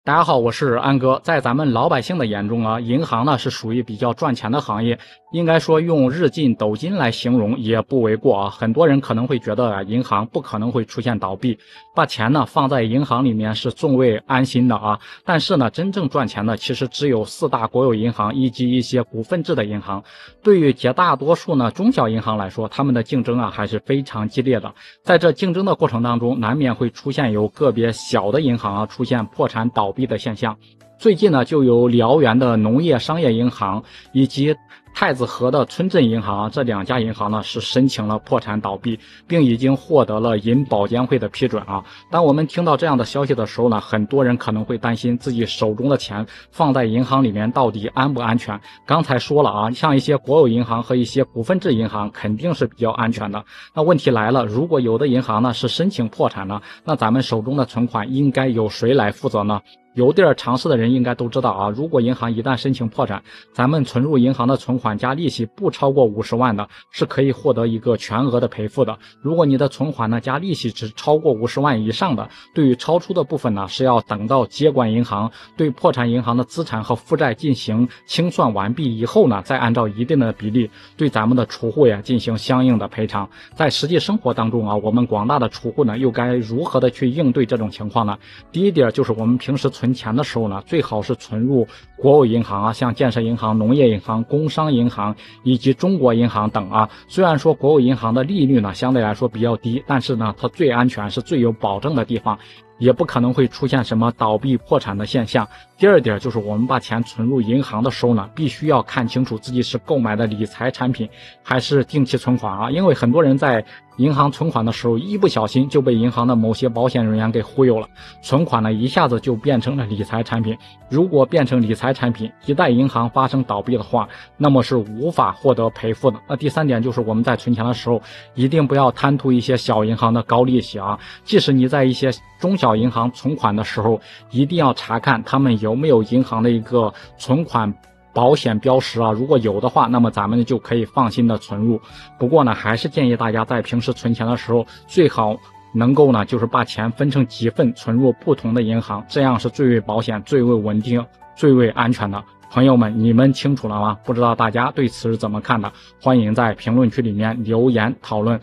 大家好，我是安哥。在咱们老百姓的眼中啊，银行呢是属于比较赚钱的行业，应该说用日进斗金来形容也不为过啊。很多人可能会觉得啊，银行不可能会出现倒闭，把钱呢放在银行里面是最为安心的啊。但是呢，真正赚钱的其实只有四大国有银行以及一些股份制的银行。对于绝大多数呢中小银行来说，他们的竞争啊还是非常激烈的。在这竞争的过程当中，难免会出现有个别小的银行啊出现破产倒闭的现象。最近呢，就有辽源的农业商业银行以及太子河的村镇银行这两家银行呢是申请了破产倒闭，并已经获得了银保监会的批准啊。当我们听到这样的消息的时候呢，很多人可能会担心自己手中的钱放在银行里面到底安不安全。刚才说了啊，像一些国有银行和一些股份制银行肯定是比较安全的。那问题来了，如果有的银行呢是申请破产呢，那咱们手中的存款应该由谁来负责呢？有点常识的人应该都知道啊，如果银行一旦申请破产，咱们存入银行的存款加利息不超过50万的，是可以获得一个全额的赔付的。如果你的存款呢加利息只超过50万以上的，对于超出的部分呢，是要等到接管银行对破产银行的资产和负债进行清算完毕以后呢，再按照一定的比例对咱们的储户呀进行相应的赔偿。在实际生活当中啊，我们广大的储户呢又该如何的去应对这种情况呢？第一点就是我们平时存钱的时候呢，最好是存入国有银行啊，像建设银行、农业银行、工商银行以及中国银行等啊。虽然说国有银行的利率呢相对来说比较低，但是呢它最安全，是最有保证的地方，也不可能会出现什么倒闭破产的现象。第二点就是我们把钱存入银行的时候呢，必须要看清楚自己是购买的理财产品还是定期存款啊。因为很多人在银行存款的时候，一不小心就被银行的某些保险人员给忽悠了，存款呢一下子就变成了理财产品。如果变成理财产品，一旦银行发生倒闭的话，那么是无法获得赔付的。那第三点就是我们在存钱的时候，一定不要贪图一些小银行的高利息啊。即使你在一些中小银行存款的时候，一定要查看他们有没有银行的一个存款保险标识啊，如果有的话，那么咱们就可以放心的存入。不过呢，还是建议大家在平时存钱的时候，最好能够呢，就是把钱分成几份存入不同的银行，这样是最为保险、最为稳定、最为安全的。朋友们，你们清楚了吗？不知道大家对此是怎么看的？欢迎在评论区里面留言讨论。